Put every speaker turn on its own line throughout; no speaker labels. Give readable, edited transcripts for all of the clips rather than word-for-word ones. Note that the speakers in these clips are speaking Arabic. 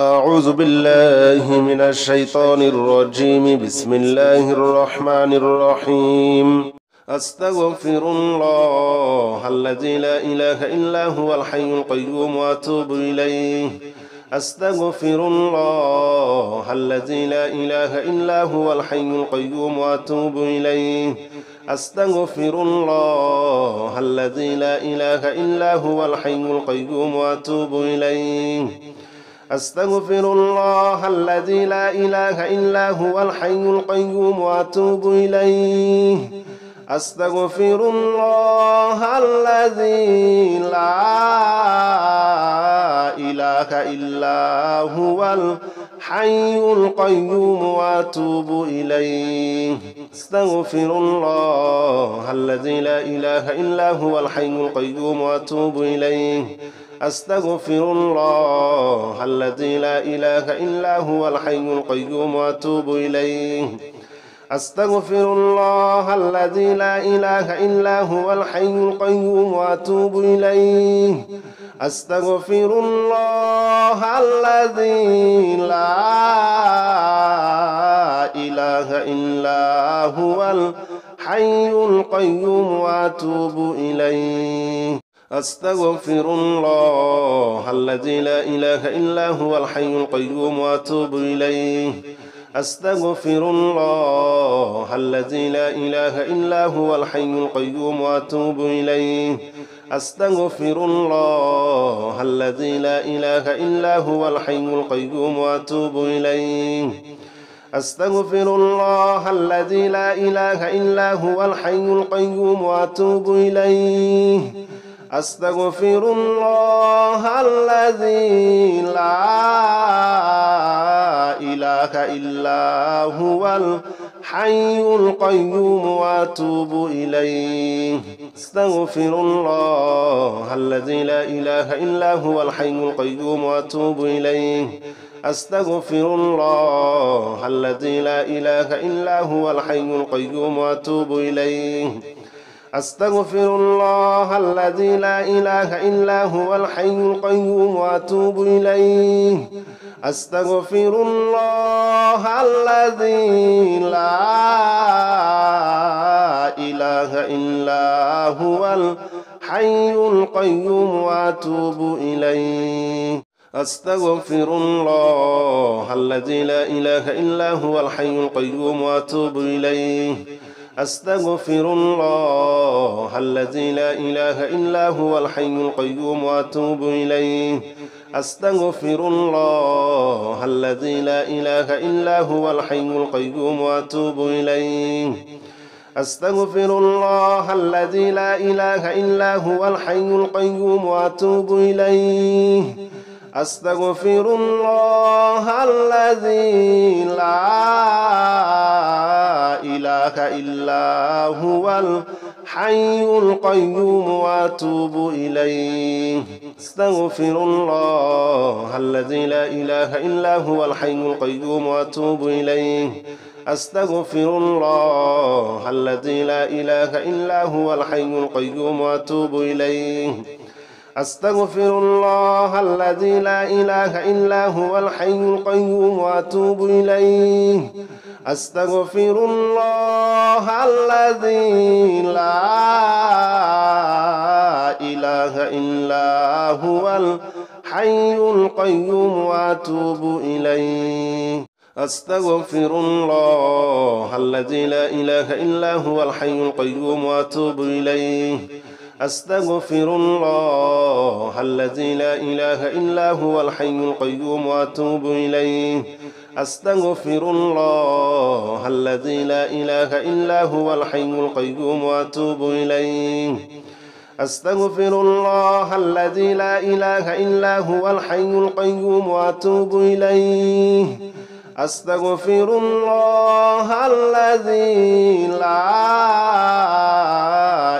أعوذ بالله من الشيطان الرجيم. بسم الله الرحمن الرحيم. أستغفر الله الذي لا إله إلا هو الحي القيوم وأتوب إليه. أستغفر الله الذي لا إله إلا هو الحي القيوم وأتوب إليه. أستغفر الله الذي لا إله إلا هو الحي القيوم وأتوب إليه. أستغفر الله الذي لا إله إلا هو الحي القيوم وأتوب إليه. أستغفر الله الذي لا إله إلا هو الحي القيوم وأتوب إليه. أستغفر الله الذي لا إله إلا هو الحي القيوم وأتوب إليه. أستغفر الله الذي لا إله إلا هو الحي القيوم وأتوب إليه. أستغفر الله الذي لا إله إلا هو الحي القيوم وأتوب إليه. أستغفر الله الذي لا إله إلا هو الحي القيوم وأتوب إليه. أستغفر الله الذي لا إله إلا هو الحي القيوم وأتوب إليه. أستغفر الله الذي لا إله إلا هو الحي القيوم وأتوب إليه. أستغفر الله الذي لا إله إلا هو الحي القيوم وأتوب إليه. أستغفر الله الذي لا إله إلا هو الحي القيوم وأتوب إليه. أستغفر الله الذي لا إله إلا هو الحي القيوم وأتوب إليه. أستغفر الله الذي لا إله إلا هو الحي القيوم وأتوب إليه. أستغفر الله الذي لا إله إلا هو الحي القيوم وأتوب إليه. أستغفر الله الذي لا إله إلا هو الحي القيوم وأتوب إليه. أستغفر الله الذي لا إله إلا هو الحي القيوم وأتوب إليه. أستغفر الله الذي لا إله إلا هو الحي القيوم وأتوب إليه. أستغفر الله الذي لا إله إلا هو الحي القيوم وأتوب إليه. أستغفر الله الذي لا إله إلا هو الحي القيوم وأتوب إليه. أستغفر الله الذي لا إله إلا هو الحي القيوم وأتوب إليه. أستغفر الله الذي لا إله إلا هو الحي القيوم وأتوب إليه. أستغفر الله الذي لا إله إلا هو الحي القيوم وأتوب إليه. أستغفر الله الذي لا إله إلا هو الحي القيوم وأتوب إليه. أستغفر الله الذي لا إله إلا هو الحي القيوم وأتوب إليه. أستغفر الله الذي لا إله إلا هو الحي القيوم وأتوب إليه. أستغفر الله الذي لا إله إلا هو الحي القيوم وأتوب إليه. أستغفر الله الذي لا إله إلا هو الحي القيوم وأتوب إليه. أستغفر الله الذي لا إله إلا هو الحي القيوم وأتوب إليه. أستغفر الله الذي لا إله إلا هو الحي القيوم وأتوب إليه. أستغفر الله الذي لا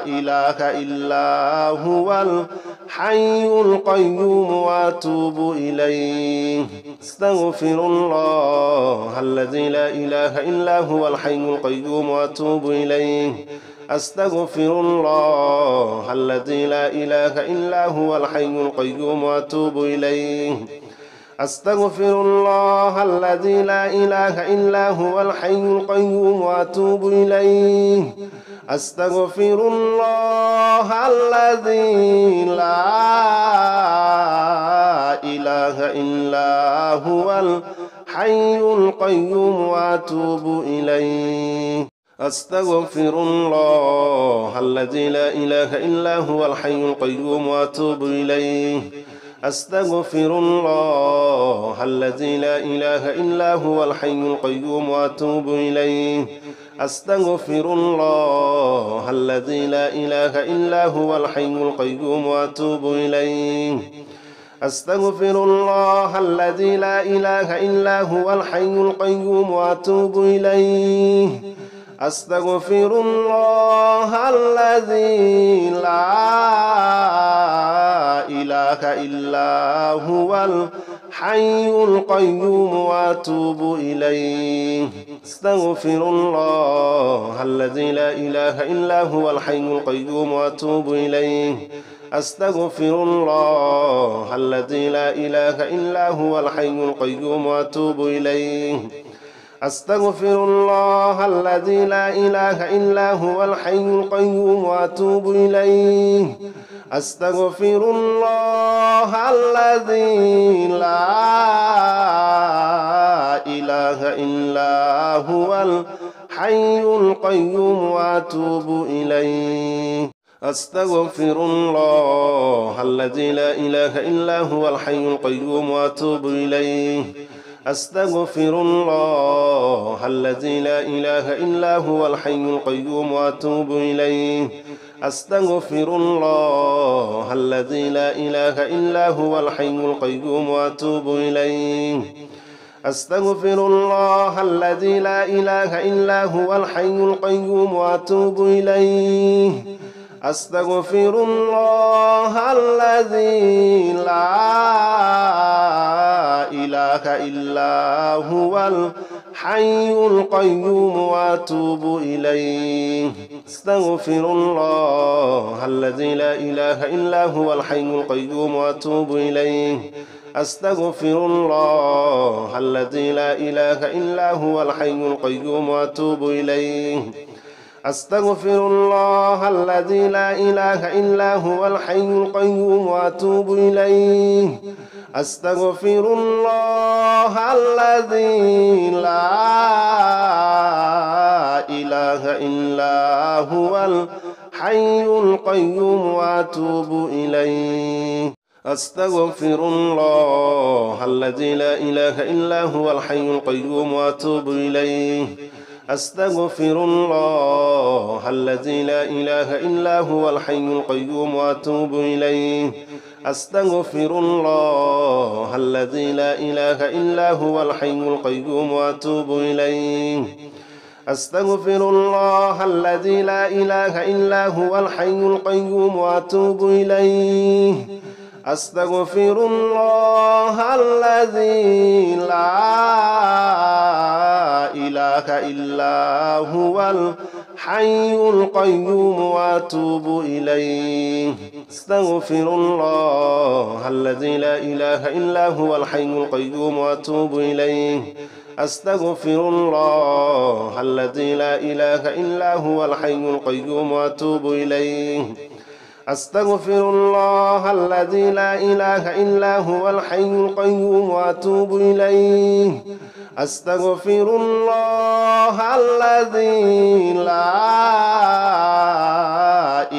إله إلا هو الحي القيوم وأتوب إليه. أستغفر الله الذي لا إله إلا هو الحي القيوم وأتوب إليه. أستغفر الله الذي لا إله إلا هو الحي القيوم وأتوب إليه. أستغفر الله الذي لا إله إلا هو الحي القيوم وأتوب إليه أستغفر الله الذي لا إله إلا هو الحي القيوم وأتوب إليه أستغفر الله الذي لا إله إلا هو الحي القيوم وأتوب إليه أستغفر الله الذي لا إله إلا هو الحي القيوم وأتوب إليه أستغفر الله الذي لا إله إلا هو الحي القيوم وأتوب إليه أستغفر الله الذي لا إله إلا هو الحي القيوم وأتوب إليه أستغفر الله الذي لا إله إلا هو الحي القيوم وأتوب إليه أستغفر الله الذي لا إله إلا هو الحي القيوم وأتوب إليه أستغفر الله الذي لا إله إلا هو الحي القيوم وأتوب إليه أستغفر الله الذي لا إله إلا هو الحي القيوم وأتوب إليه أستغفر الله الذي لا إله إلا هو الحي القيوم وأتوب إليه أستغفر الله الذي لا إله إلا هو الحي القيوم وأتوب إليه أستغفر الله الذي لا إله إلا هو الحي القيوم وأتوب إليه أستغفر الله الذي لا إله إلا هو الحي القيوم وأتوب إليه أستغفر الله الذي لا إله إلا هو الحي القيوم وأتوب إليه أستغفر الله الذي لا إله إلا هو الحي القيوم وأتوب إليه أستغفر الله الذي لا إله إلا هو الحي القيوم وأتوب إليه أستغفر الله الذي لا إله إلا هو الحي القيوم وأتوب إليه أستغفر الله الذي لا إله إلا هو الحي القيوم وأتوب إليه أستغفر الله الذي لا إله إلا هو الحي القيوم وأتوب إليه أستغفر الله الذي لا إله إلا هو الحي القيوم وأتوب إليه أستغفر الله الذي لا إله إلا هو الحي القيوم وأتوب إليه أستغفر الله الذي لا إله إلا هو الحي القيوم وأتوب إليه أستغفر الله الذي لا إله إلا هو الحي القيوم وأتوب إليه أستغفر الله الذي لا إله إلا هو الحي القيوم وأتوب إليه أستغفر الله الذي لا إله إلا هو الحي القيوم وأتوب إليه أستغفر الله الذي لا إله إلا هو الحي القيوم وأتوب إليه أستغفر الله الذي لا إله إلا هو الحي القيوم وأتوب إليه أستغفر الله الذي لا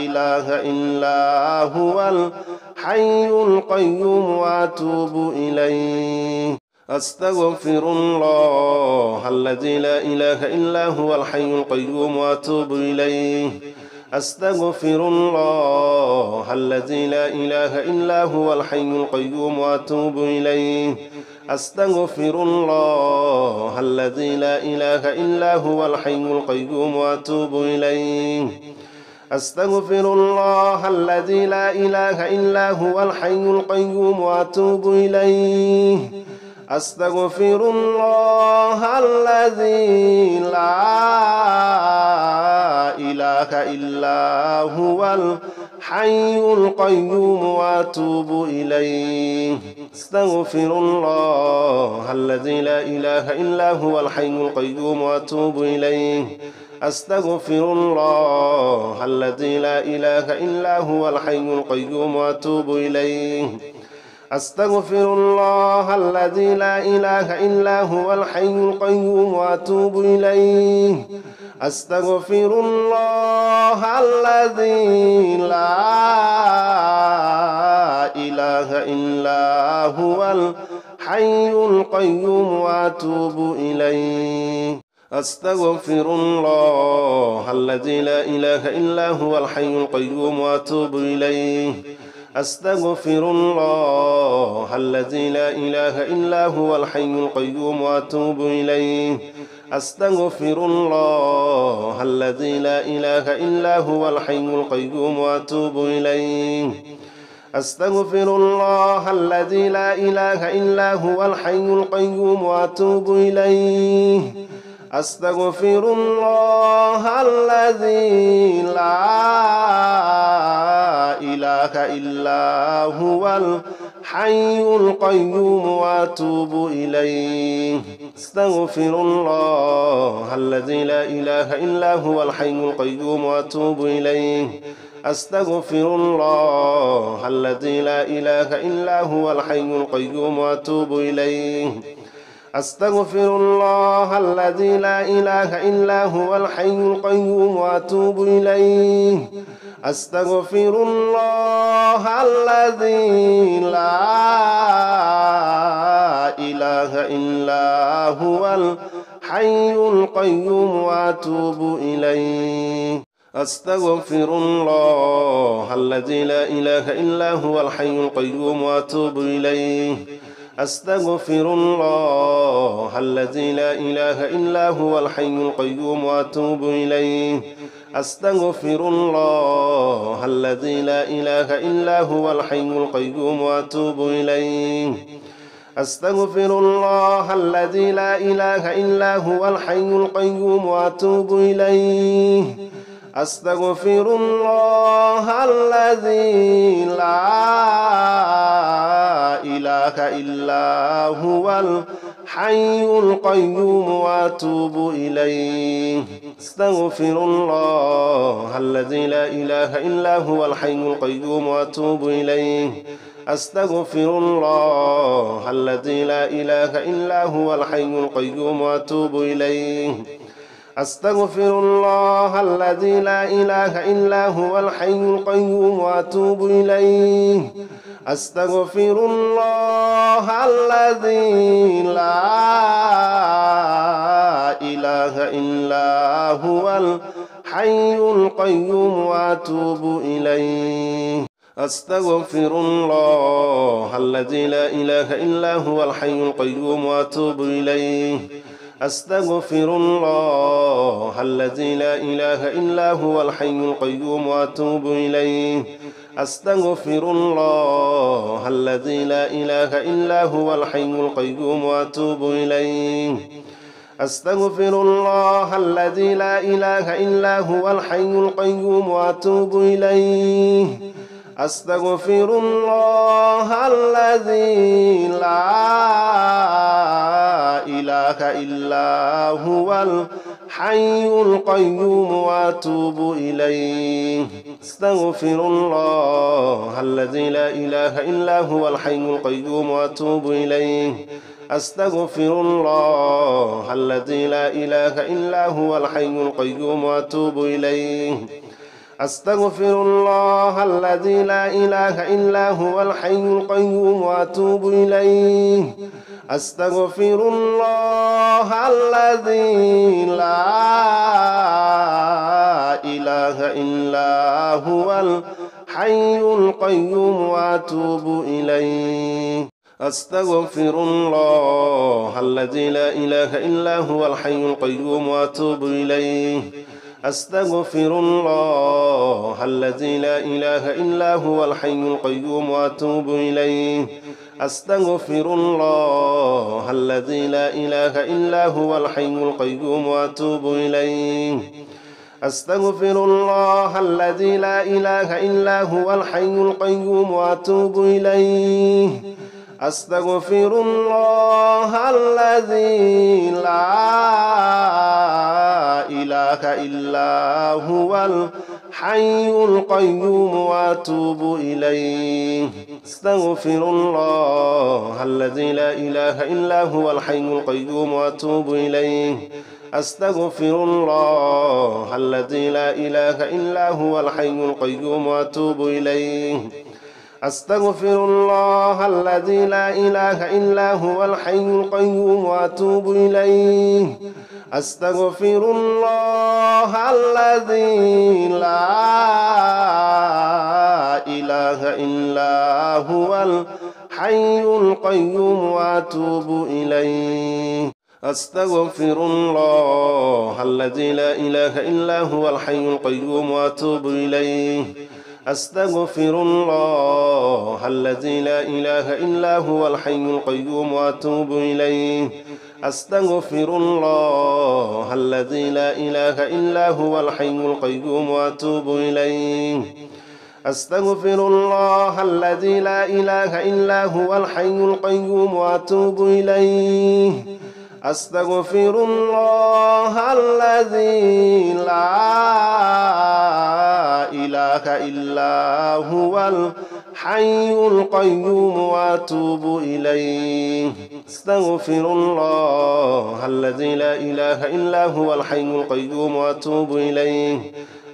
إله إلا هو الحي القيوم وأتوب إليه أستغفر الله الذي لا إله إلا هو الحي القيوم وأتوب إليه أستغفر الله الذي لا إله إلا هو الحي القيوم وأتوب إليه أستغفر الله الذي لا إله إلا هو الحي القيوم وأتوب إليه أستغفر الله الذي لا إله إلا هو الحي القيوم وأتوب إليه أستغفر الله الذي لا إله إلا هو الحي القيوم وأتوب إليه أستغفر الله الذي لا إله إلا هو الحي القيوم وأتوب إليه أستغفر الله الذي لا إله إلا هو الحي القيوم وأتوب إليه أستغفر الله الذي لا إله إلا هو الحي القيوم وأتوب إليه أستغفر الله الذي لا إله إلا هو الحي القيوم وأتوب إليه أستغفر الله الذي لا إله إلا هو الحي القيوم وأتوب إليه أستغفر الله الذي لا إله إلا هو الحي القيوم وأتوب إليه أستغفر الله الذي لا إله إلا هو الحي القيوم وأتوب إليه أستغفر الله الذي لا إله إلا هو الحي القيوم وأتوب إليه أستغفر الله الذي لا إله إلا هو الحي القيوم وأتوب إليه أستغفر الله الذي لا إله إلا هو الحي القيوم وأتوب إليه أستغفر الله الذي لا إله إلا هو الحي القيوم وأتوب إليه أستغفر الله الذي لا إله إلا هو الحي القيوم وأتوب إليه أستغفر الله الذي لا إله إلا هو الحي القيوم وأتوب إليه أستغفر الله الذي لا إله إلا هو الحي القيوم وأتوب إليه أستغفر الله الذي لا إله إلا هو الحي القيوم وأتوب إليه أستغفر الله الذي لا إله إلا هو الحي القيوم وأتوب إليه أستغفر الله الذي لا إله إلا هو الحي القيوم وأتوب إليه أستغفر الله الذي لا إله إلا هو الحي القيوم وأتوب إليه أستغفر الله الذي لا إله إلا هو الحي القيوم وأتوب إليه أستغفر الله الذي لا إله إلا هو الحي القيوم وأتوب إليه أستغفر الله الذي لا إله إلا هو الحي القيوم وأتوب إليه أستغفر الله الذي لا إله إلا هو الحي القيوم وأتوب إليه أستغفر الله الذي لا إله إلا هو الحي القيوم وأتوب إليه أستغفر الله الذي لا إله إلا هو الحي القيوم وأتوب إليه أستغفر الله الذي لا إله إلا هو الحي القيوم وأتوب إليه أستغفر الله الذي لا إله إلا هو الحي القيوم وأتوب إليه أستغفر الله الذي لا إله إلا هو الحي القيوم وأتوب إليه أستغفر الله الذي لا إله إلا هو الحي القيوم وأتوب إليه أستغفر الله الذي لا إله إلا هو الحي القيوم وأتوب إليه أستغفر الله الذي لا إله إلا هو الحي القيوم وأتوب إليه أستغفر الله الذي لا إله إلا هو الحي القيوم وأتوب إليه أستغفر الله الذي لا إله إلا هو الحي القيوم وأتوب إليه أستغفر الله الذي لا إله إلا هو الحي القيوم وأتوب إليه أستغفر الله الذي لا إله إلا هو الحي القيوم وأتوب إليه أستغفر الله الذي لا إله إلا هو الحي القيوم وأتوب إليه أستغفر الله الذي لا إله إلا هو الحي القيوم وأتوب إليه أستغفر الله الذي لا إله إلا هو الحي القيوم وأتوب إليه أستغفر الله الذي لا إله إلا هو الحي القيوم وأتوب إليه أستغفر الله الذي لا إله إلا هو الحي القيوم وأتوب إليه أستغفر الله الذي لا إله إلا هو الحي القيوم وأتوب إليه أستغفر الله الذي لا إله إلا هو الحي القيوم وأتوب إليه أستغفر الله الذي لا إله إلا هو الحي القيوم وأتوب إليه أستغفر الله الذي لا إله إلا هو الحي القيوم وأتوب إليه أستغفر الله الذي لا إله إلا هو الحي القيوم وأتوب إليه أستغفر الله الذي لا إله إلا هو الحي القيوم وأتوب إليه أستغفر الله الذي لا إله إلا هو الحي القيوم وأتوب إليه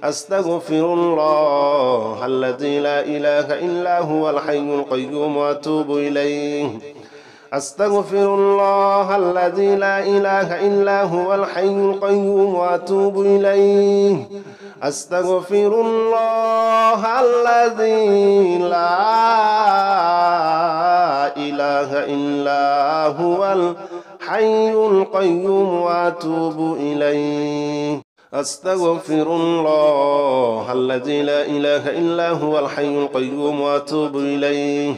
أستغفر الله الذي لا إله إلا هو الحي القيوم وأتوب إليه أستغفر الله الذي لا إله إلا هو الحي القيوم وأتوب إليه أستغفر الله الذي لا إله إلا هو الحي القيوم وأتوب إليه أستغفر الله الذي لا إله إلا هو الحي القيوم وأتوب إليه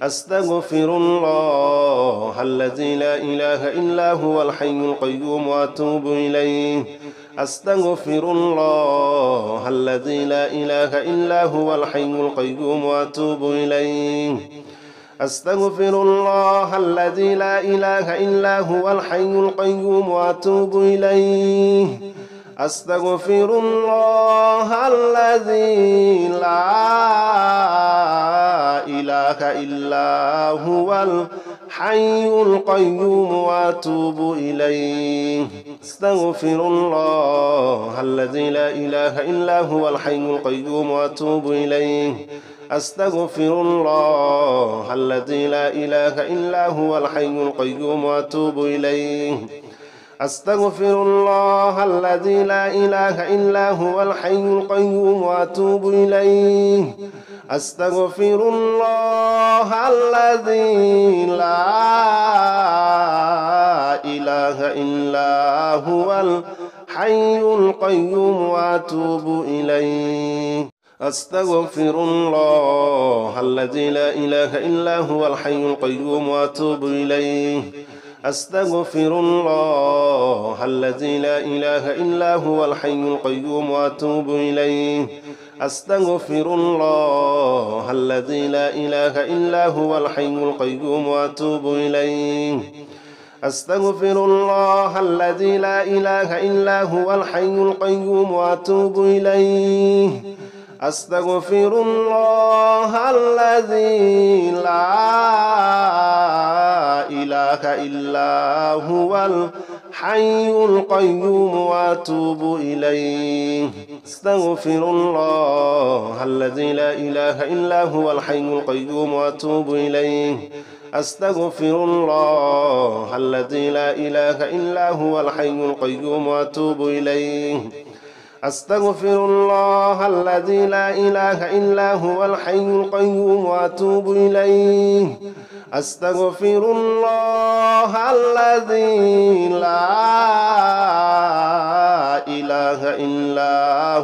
أستغفر الله الذي لا إله إلا هو الحي القيوم وأتوب إليه أستغفر الله الذي لا إله إلا هو الحي القيوم وأتوب إليه أستغفر الله الذي لا إله إلا هو الحي القيوم وأتوب إليه أستغفر الله الذي لا إله إلا هو الحي القيوم وأتوب إليه أستغفر الله الذي لا إله إلا هو الحي القيوم وأتوب إليه أستغفر الله الذي لا إله إلا هو الحي القيوم وأتوب إليه أستغفر الله الذي لا إله إلا هو الحي القيوم وأتوب إليه أستغفر الله الذي لا إله إلا هو الحي القيوم وأتوب إليه أستغفر الله الذي لا إله إلا هو الحي القيوم وأتوب إليه أستغفر الله الذي لا إله إلا هو الحي القيوم وأتوب إليه أستغفر الله الذي لا إله إلا هو الحي القيوم وأتوب إليه أستغفر الله الذي لا إله إلا هو الحي القيوم وأتوب إليه أستغفر الله الذي لا إله إلا هو الحي القيوم وأتوب إليه أستغفر الله الذي لا إله إلا هو الحي القيوم وأتوب إليه أستغفر الله الذي لا إله إلا هو الحي القيوم وأتوب إليه أستغفر الله الذي لا إله إلا هو الحي القيوم وأتوب إليه أستغفر الله الذي لا إله إلا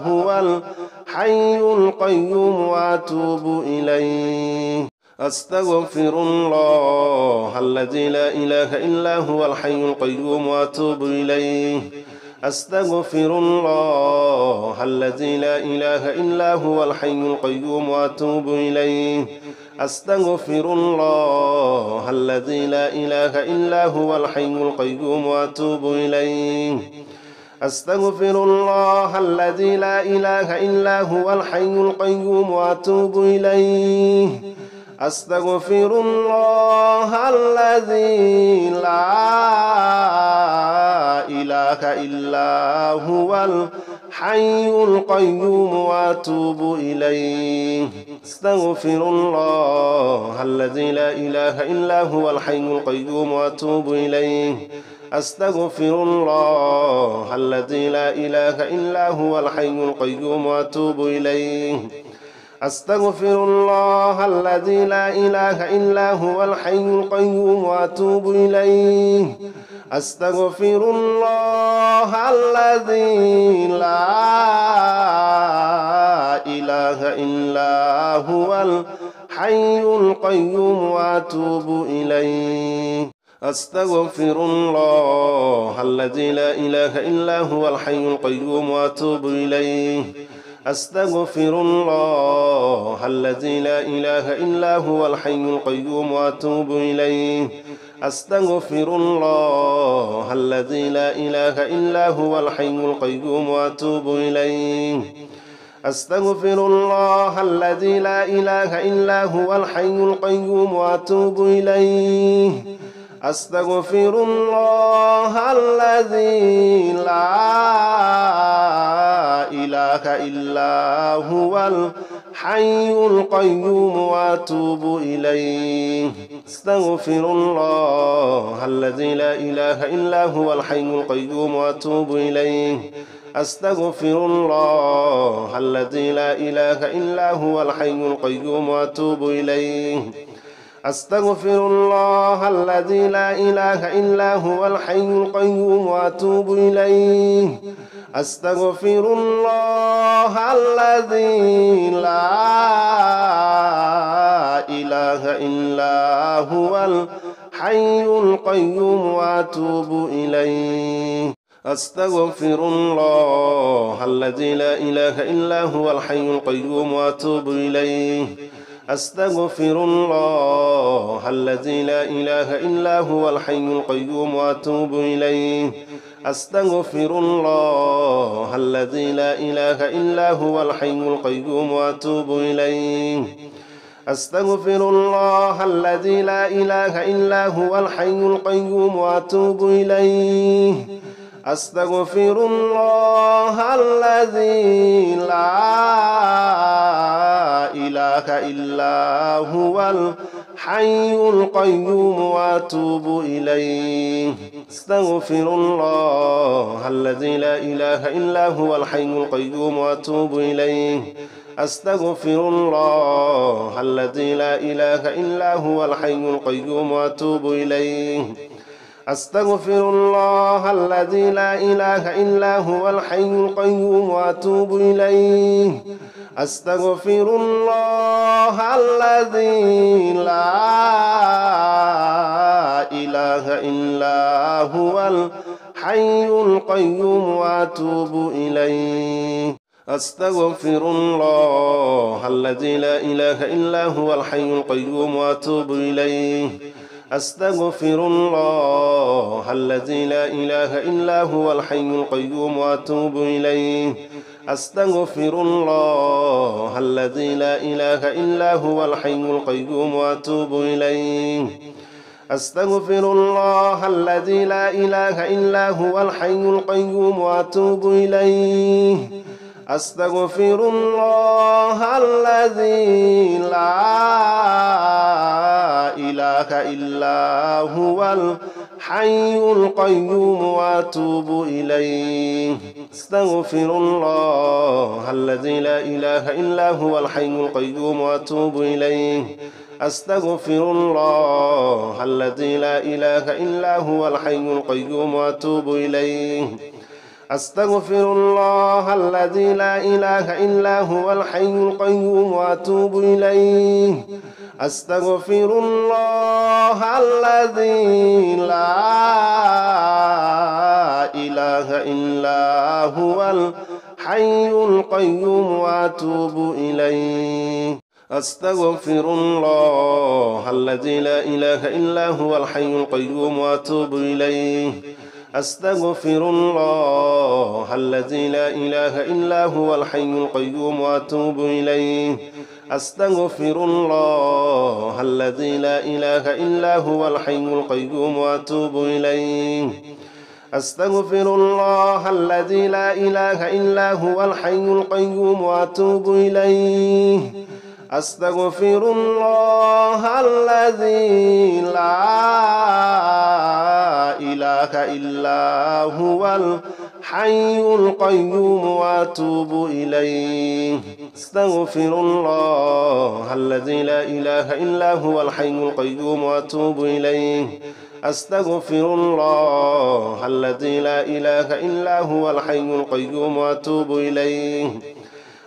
هو الحي القيوم وأتوب إليه أستغفر الله الذي لا إله إلا هو الحي القيوم وأتوب إليه أستغفر الله الذي لا إله إلا هو الحي القيوم وأتوب إليه أستغفر الله الذي لا إله إلا هو الحي القيوم وأتوب إليه أستغفر الله الذي لا إله إلا هو الحي القيوم وأتوب إليه أستغفر الله الذي لا إله إلا هو الحي القيوم وأتوب إليه أستغفر الله الذي لا إله إلا هو الحي القيوم وأتوب إليه أستغفر الله الذي لا إله إلا هو الحي القيوم وأتوب إليه أستغفر الله الذي لا إله إلا هو الحي القيوم وأتوب إليه أستغفر الله الذي لا إله إلا هو الحي القيوم وأتوب إليه أستغفر الله الذي لا إله إلا هو الحي القيوم وأتوب إليه أستغفر الله الذي لا إله إلا هو الحي القيوم وأتوب إليه أستغفر الله الذي لا إله إلا هو الحي القيوم وأتوب إليه أستغفر الله الذي لا إله إلا هو الحي القيوم وأتوب إليه أستغفر الله الذي لا إله إلا هو الحي القيوم وأتوب إليه أستغفر الله الذي لا إله إلا هو الحي القيوم وأتوب إليه أستغفر الله الذي لا إله إلا هو الحي القيوم وأتوب إليه أستغفر الله الذي لا إله إلا هو الحي القيوم وأتوب إليه أستغفر الله الذي لا إله إلا هو الحي القيوم وأتوب إليه أستغفر الله الذي لا إله إلا هو الحي القيوم وأتوب إليه أستغفر الله الذي لا إله إلا هو الحي القيوم وأتوب إليه أستغفر الله الذي لا إله إلا هو الحي القيوم وأتوب إليه أستغفر الله الذي لا إله إلا هو الحي القيوم وأتوب إليه أستغفر الله الذي لا إله إلا هو الحي القيوم وأتوب إليه أستغفر الله الذي لا إله إلا هو الحي القيوم وأتوب إليه أستغفر الله الذي لا إله إلا هو الحي القيوم وأتوب إليه أستغفر الله الذي لا إله إلا هو الحي القيوم وأتوب إليه أستغفر الله الذي لا إله إلا هو الحي القيوم وأتوب إليه أستغفر الله الذي لا إله إلا هو الحي القيوم وأتوب إليه أستغفر الله الذي لا إله إلا هو الحي القيوم وأتوب إليه أستغفر الله الذي لا إله إلا هو الحي القيوم وأتوب إليه أستغفر الله الذي لا إله إلا هو الحي القيوم وأتوب إليه أستغفر الله الذي لا إله إلا هو الحي القيوم وأتوب إليه أستغفر الله الذي لا إله إلا هو الحي القيوم وأتوب إليه أستغفر الله الذي لا إله إلا هو الحي القيوم وأتوب إليه أستغفر الله الذي لا إله إلا هو الحي القيوم وأتوب إليه أستغفر الله الذي لا إله إلا هو الحي القيوم وأتوب إليه أستغفر الله الذي لا إله إلا هو الحي القيوم وأتوب إليه أستغفر الله الذي لا إله إلا هو الحي القيوم وأتوب إليه أستغفر الله الذي لا إله إلا هو الحي القيوم وأتوب إليه أستغفر الله الذي لا إله إلا هو الحي القيوم وأتوب إليه أستغفر الله الذي لا إله إلا هو الحي القيوم وأتوب إليه أستغفر الله الذي لا إله إلا هو الحي القيوم وأتوب إليه أستغفر الله الذي لا إله إلا هو الحي القيوم وأتوب إليه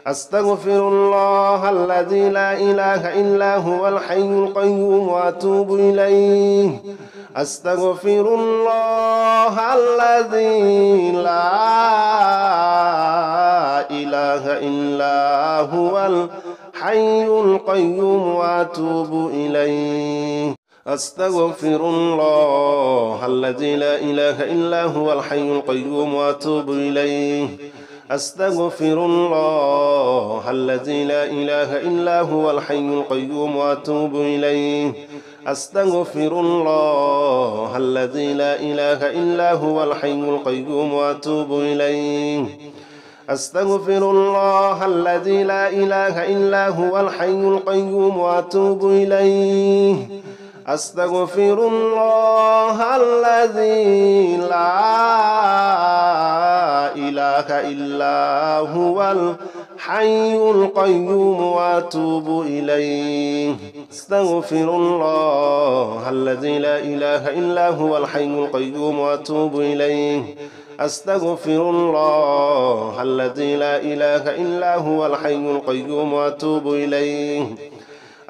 أستغفر الله الذي لا إله إلا هو الحي القيوم وأتوب إليه أستغفر الله الذي لا إله إلا هو الحي القيوم وأتوب إليه أستغفر الله الذي لا إله إلا هو الحي القيوم وأتوب إليه أستغفر الله الذي لا إله إلا هو الحي القيوم وأتوب إليه أستغفر الله الذي لا إله إلا هو الحي القيوم وأتوب إليه أستغفر الله الذي لا إله إلا هو الحي القيوم وأتوب إليه أستغفر الله الذي لا إله إلا هو الحي القيوم وأتوب إليه أستغفر الله الذي لا إله إلا هو الحي القيوم وأتوب إليه أستغفر الله الذي لا إله إلا هو الحي القيوم وأتوب إليه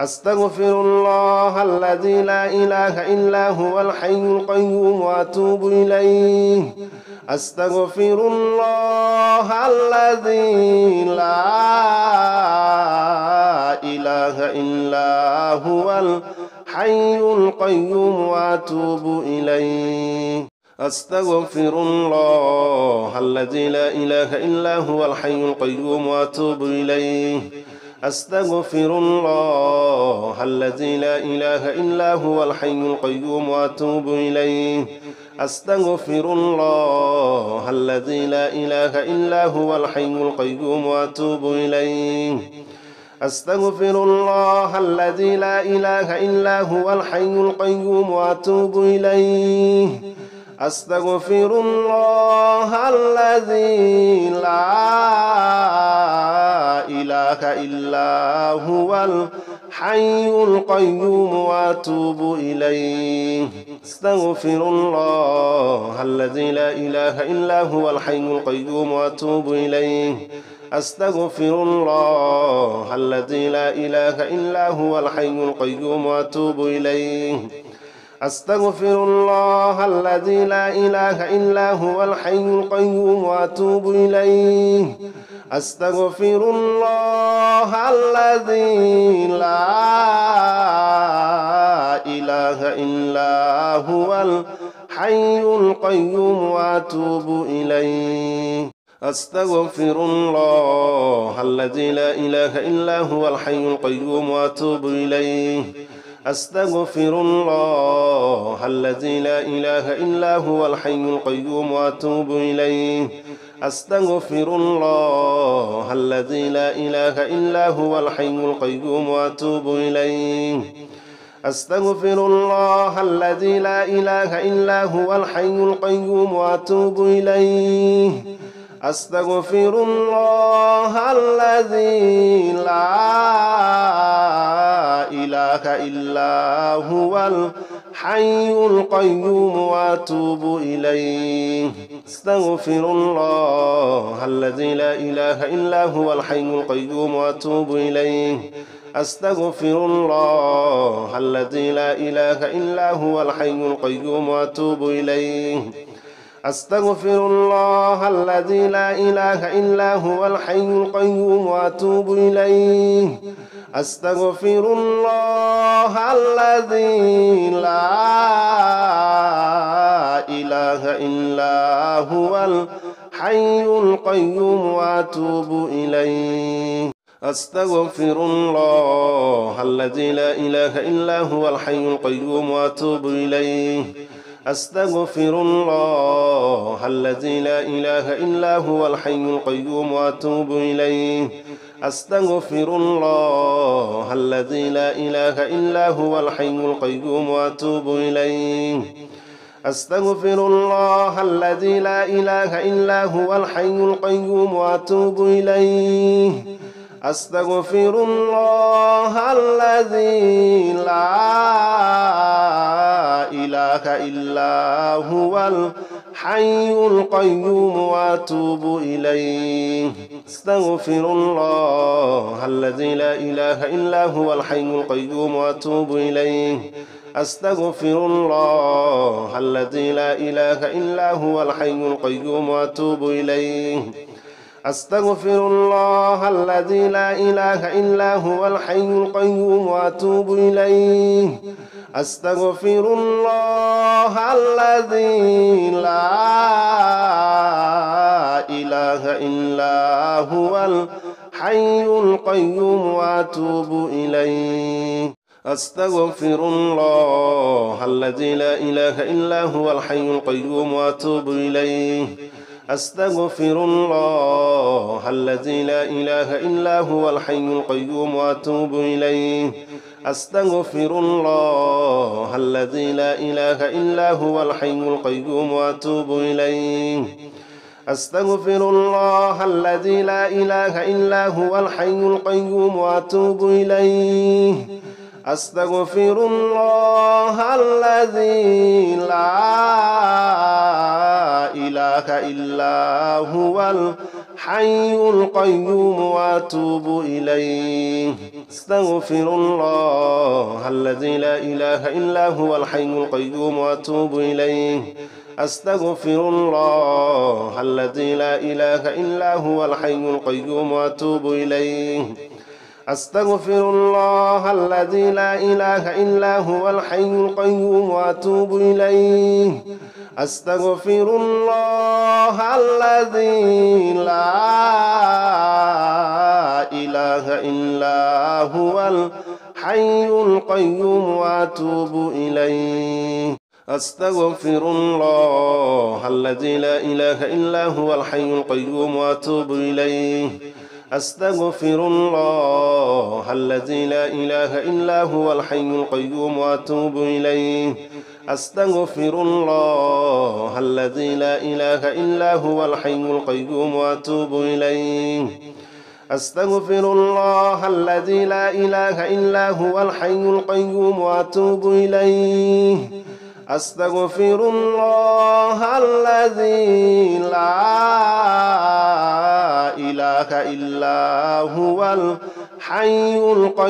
أستغفر الله الذي لا إله إلا هو الحي القيوم وأتوب إليه أستغفر الله الذي لا إله إلا هو الحي القيوم وأتوب إليه أستغفر الله الذي لا إله إلا هو الحي القيوم وأتوب إليه أستغفر الله الذي لا إله إلا هو الحي القيوم وأتوب إليه أستغفر الله الذي لا إله إلا هو الحي القيوم وأتوب إليه أستغفر الله الذي لا إله إلا هو الحي القيوم وأتوب إليه أستغفر الله الذي لا إله إلا هو الحي القيوم وأتوب إليه أستغفر الله الذي لا إله إلا هو الحي القيوم وأتوب إليه أستغفر الله الذي لا إله إلا هو الحي القيوم وأتوب إليه أستغفر الله الذي لا إله إلا هو الحي القيوم وأتوب إليه أستغفر الله الذي لا إله إلا هو الحي القيوم وأتوب إليه أستغفر الله الذي لا إله إلا هو الحي القيوم وأتوب إليه أستغفر الله الذي لا إله إلا هو الحي القيوم وأتوب إليه أستغفر الله الذي لا إله إلا هو الحي القيوم وأتوب إليه أستغفر الله الذي لا إله إلا هو الحي القيوم وأتوب إليه أستغفر الله الذي لا إله إلا هو الحي القيوم وأتوب إليه أستغفر الله الذي لا إله إلا هو الحي القيوم وأتوب إليه أستغفر الله الذي لا إله إلا هو الحي القيوم وأتوب إليه أستغفر الله الذي لا إله إلا هو الحي القيوم وأتوب إليه أستغفر الله الذي لا إله إلا هو الحي القيوم وأتوب إليه أستغفر الله الذي لا إله إلا هو الحي القيوم وأتوب إليه أستغفر الله الذي لا إله إلا هو الحي القيوم وأتوب إليه أستغفر الله الذي لا إله إلا هو الحي القيوم وأتوب إليه أستغفر الله الذي لا إله إلا هو الحي القيوم وأتوب إليه أستغفر الله الذي لا إله إلا هو الحي القيوم وأتوب إليه أستغفر الله الذي لا إله إلا هو الحي القيوم وأتوب إليه أستغفر الله الذي لا إله إلا هو الحي القيوم وأتوب إليه أستغفر الله الذي لا إله إلا هو الحي القيوم وأتوب إليه أستغفر الله الذي لا إله إلا هو الحي القيوم وأتوب إليه أستغفر الله الذي لا إله إلا هو الحي القيوم وأتوب إليه أستغفر الله الذي لا إله إلا هو الحي القيوم وأتوب إليه أستغفر الله الذي لا إله إلا هو الحي القيوم وأتوب إليه أستغفر الله الذي لا إله إلا هو الحي القيوم وأتوب إليه أستغفر الله الذي لا إله إلا هو الحي القيوم وأتوب إليه أستغفر الله الذي لا إله إلا هو الحي القيوم وأتوب إليه أستغفر الله الذي لا إله إلا هو الحي القيوم وأتوب إليه أستغفر الله الذي لا إله إلا هو الحي القيوم وأتوب إليه أستغفر الله الذي لا إله إلا هو الحي القيوم وأتوب إليه أستغفر الله الذي لا إله إلا هو الحي القيوم وأتوب إليه أستغفر الله الذي لا إله إلا هو الحي القيوم وأتوب إليه أستغفر الله الذي لا إله إلا هو الحي القيوم وأتوب إليه أستغفر الله الذي لا إله إلا هو الحي القيوم وأتوب إليه أستغفر الله الذي لا إله إلا هو الحي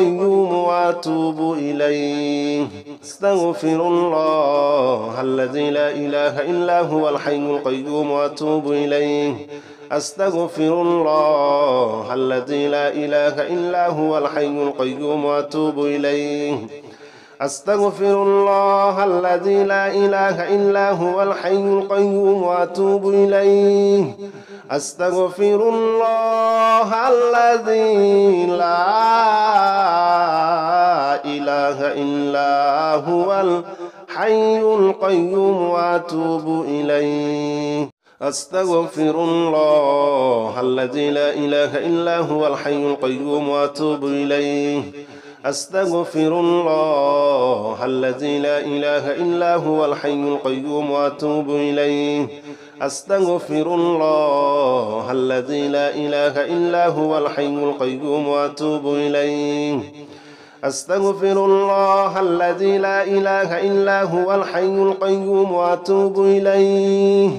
القيوم وأتوب إليه أستغفر الله الذي لا إله إلا هو الحي القيوم وأتوب إليه أستغفر الله الذي لا إله إلا هو الحي القيوم وأتوب إليه أستغفر الله الذي لا إله إلا هو الحي القيوم وأتوب إليه أستغفر الله الذي لا إله إلا هو الحي القيوم وأتوب إليه أستغفر الله الذي لا إله إلا هو الحي القيوم وأتوب إليه أستغفر الله الذي لا إله إلا هو الحي القيوم وأتوب إليه أستغفر الله الذي لا إله إلا هو الحي القيوم وأتوب إليه أستغفر الله الذي لا إله إلا هو الحي القيوم وأتوب إليه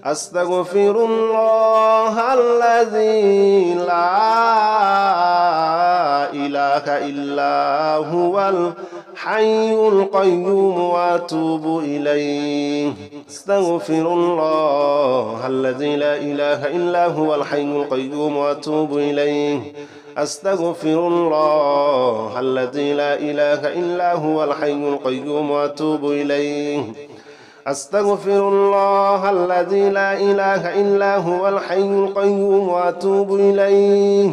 أستغفر الله الذي لا إله إلا هو الحي القيوم وأتوب إليه أستغفر الله الذي لا إله إلا هو الحي القيوم وأتوب إليه أستغفر الله الذي لا إله إلا هو الحي القيوم وأتوب إليه أستغفر الله الذي لا إله إلا هو الحي القيوم وأتوب إليه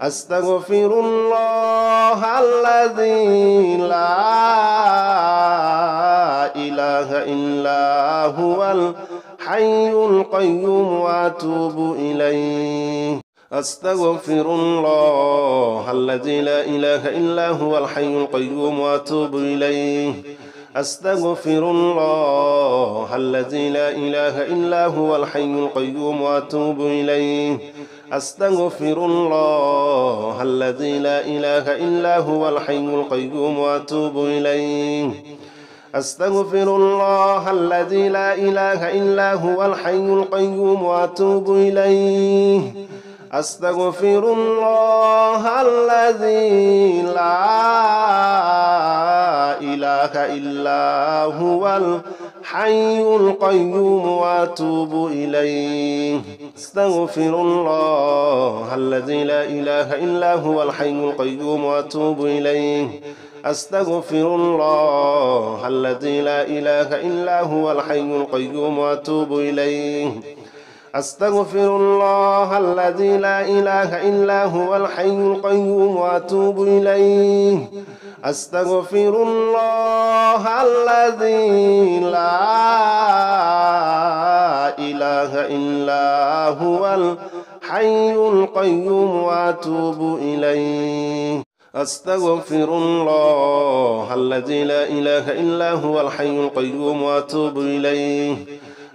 أستغفر الله الذي لا إله إلا هو الحي القيوم وأتوب إليه أستغفر الله الذي لا إله إلا هو الحي القيوم وأتوب إليه أستغفر الله الذي لا إله إلا هو الحي القيوم وأتوب إليه أستغفر الله الذي لا إله إلا هو الحي القيوم وأتوب إليه أستغفر الله الذي لا إله إلا هو الحي القيوم وأتوب إليه أستغفر الله الذي لا إله إلا هو الحي القيوم وأتوب إليه أستغفر الله الذي لا إله إلا هو الحي القيوم وأتوب إليه أستغفر الله الذي لا إله إلا هو الحي القيوم وأتوب إليه أستغفر الله الذي لا إله إلا هو الحي القيوم وأتوب إليه أستغفر الله الذي لا إله إلا هو الحي القيوم وأتوب إليه أستغفر الله الذي لا إله إلا هو الحي القيوم وأتوب إليه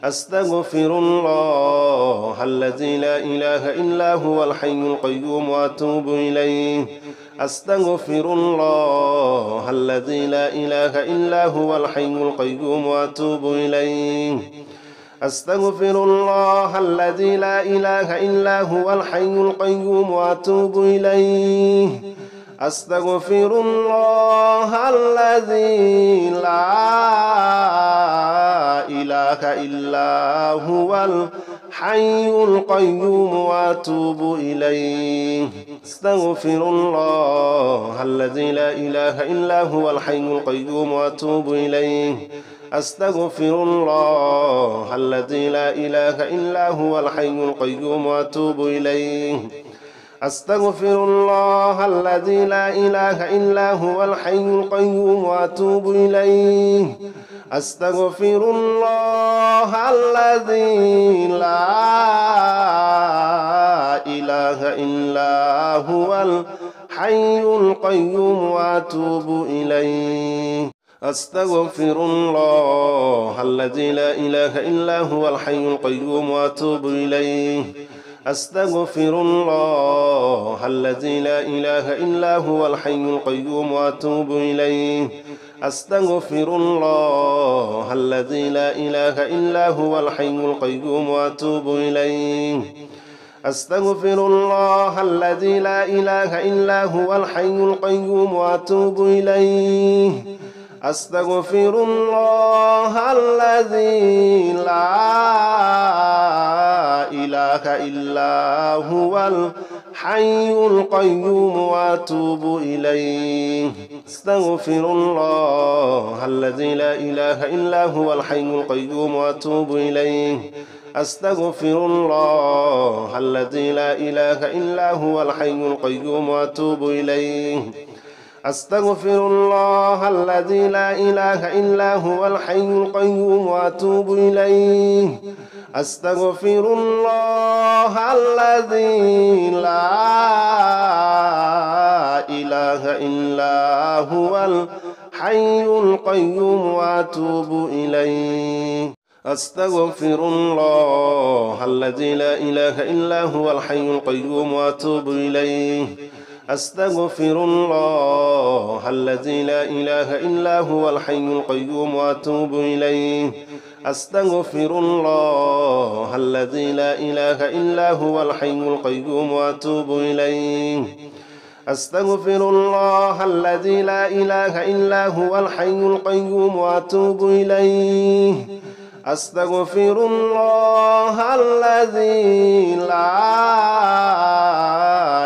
أستغفر الله الذي لا إله إلا هو الحي القيوم وأتوب إليه أستغفر الله الذي لا إله إلا هو الحي القيوم وأتوب إليه أستغفر الله الذي لا إله إلا هو الحي القيوم وأتوب إليه أستغفر الله الذي لا إله إلا هو الحي القيوم وأتوب إليه أستغفر الله الذي لا إله إلا هو الحي القيوم وأتوب إليه أستغفر الله الذي لا إله إلا هو الحي القيوم وأتوب إليه أستغفر الله الذي لا إله إلا هو الحي القيوم وأتوب إليه أستغفر الله الذي لا إله إلا هو الحي القيوم وأتوب إليه أستغفر الله الذي لا إله إلا هو الحي القيوم وأتوب إليه أستغفر الله الذي لا إله إلا هو الحي القيوم وأتوب إليه أستغفر الله الذي لا إله إلا هو الحي القيوم وأتوب إليه أستغفر الله الذي لا إله إلا هو الحي القيوم وأتوب إليه أستغفر الله الذي لا إله إلا هو الحي القيوم وأتوب إليه أستغفر الله الذي لا إله إلا هو الحي القيوم وأتوب إليه أستغفر الله الذي لا إله إلا هو الحي القيوم وأتوب إليه أستغفر الله الذي لا إله إلا هو الحي القيوم وأتوب إليه أستغفر الله الذي لا إله إلا هو الحي القيوم وأتوب إليه أستغفر الله الذي لا إله إلا هو الحي القيوم وأتوب إليه أستغفر الله الذي لا إله إلا هو الحي القيوم وأتوب إليه أستغفر الله الذي لا إله إلا هو الحي القيوم وأتوب إليه أستغفر الله الذي لا إله إلا هو الحي القيوم وأتوب إليه أستغفر الله الذي لا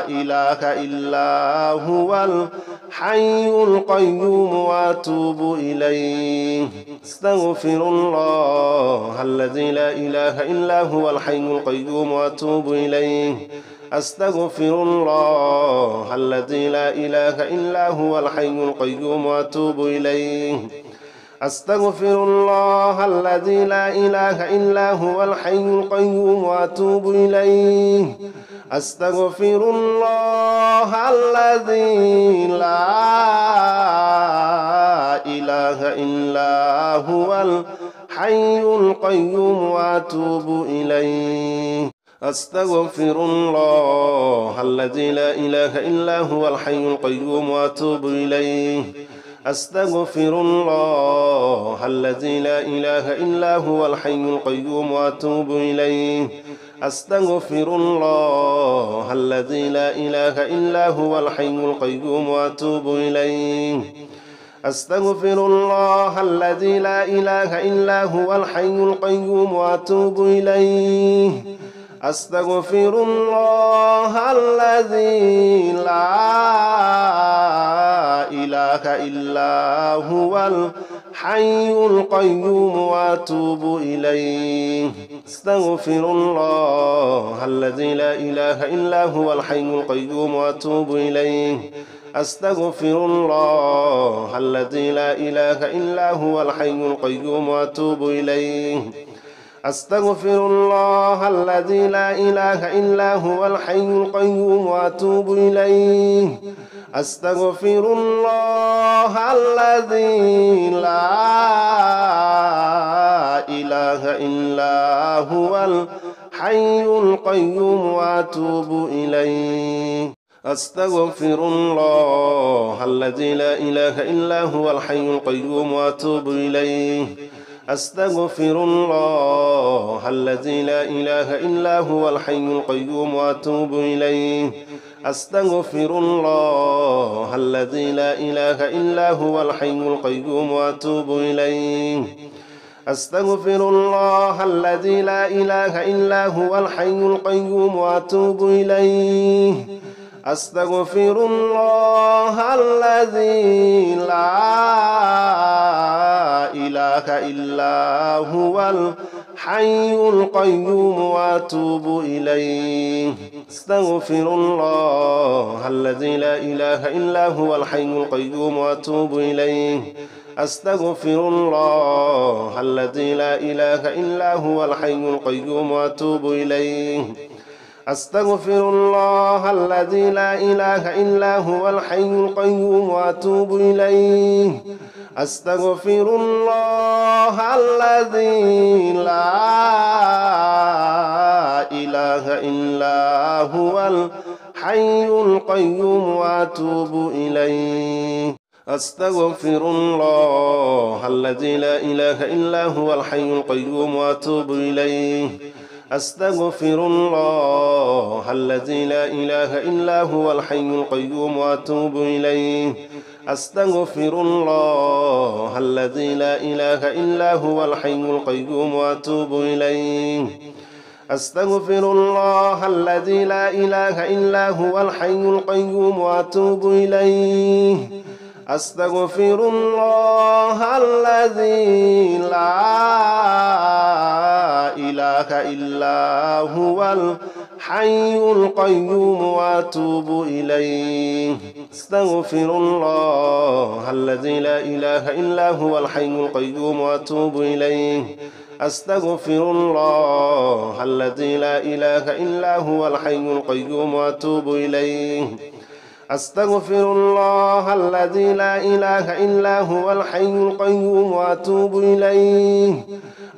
إله إلا هو الحي القيوم وأتوب إليه أستغفر الله الذي لا إله إلا هو الحي القيوم وأتوب إليه أستغفر الله الذي لا إله إلا هو الحي القيوم وأتوب إليه أستغفر الله الذي لا إله إلا هو الحي القيوم وأتوب إليه أستغفر الله الذي لا إله إلا هو الحي القيوم وأتوب إليه أستغفر الله الذي لا إله إلا هو الحي القيوم وأتوب إليه أستغفر الله الذي لا إله إلا هو الحي القيوم وأتوب إليه أستغفر الله الذي لا إله إلا هو الحي القيوم وأتوب إليه أستغفر الله الذي لا إله إلا هو الحي القيوم وأتوب إليه أستغفر الله الذي لا إله إلا هو الحي القيوم وأتوب إليه أستغفر الله الذي لا إله إلا هو الحي القيوم وأتوب إليه أستغفر الله الذي لا إله إلا هو الحي القيوم وأتوب إليه أستغفر الله الذي لا إله إلا هو الحي القيوم وأتوب إليه أستغفر الله الذي لا إله إلا هو الحي القيوم وأتوب إليه أستغفر الله الذي لا إله إلا هو الحي القيوم وأتوب إليه أستغفر الله الذي لا إله إلا هو الحي القيوم وأتوب إليه أستغفر الله الذي لا إله إلا هو الحي القيوم وأتوب إليه أستغفر الله الذي لا إله إلا هو الحي القيوم وأتوب إليه أستغفر الله الذي لا إله إلا هو الحي القيوم وأتوب إليه أستغفر الله الذي لا إله إلا هو الحي القيوم وأتوب إليه أستغفر الله الذي لا إله إلا هو الحي القيوم وأتوب إليه أستغفر الله الذي لا إله إلا هو الحي القيوم وأتوب إليه أستغفر الله الذي لا إله إلا هو الحي القيوم وأتوب إليه أستغفر الله الذي لا إله إلا هو الحي القيوم وأتوب إليه أستغفر الله الذي لا إله إلا هو الحي القيوم وأتوب إليه أستغفر الله الذي لا إله إلا هو الحي القيوم وأتوب إليه أستغفر الله الذي لا إله إلا هو الحي القيوم وأتوب إليه أستغفر الله الذي لا إله إلا هو الحي القيوم وأتوب إليه أستغفر الله الذي لا إله إلا هو الحي القيوم وأتوب إليه أستغفر الله الذي لا إله إلا هو الحي القيوم وأتوب إليه أستغفر الله الذي لا إله إلا هو الحي القيوم وأتوب إليه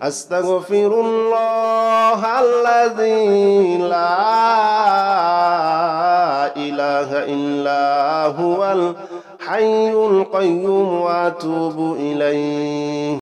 أستغفر الله الذي لا إله إلا هو الحي القيوم وأتوب إليه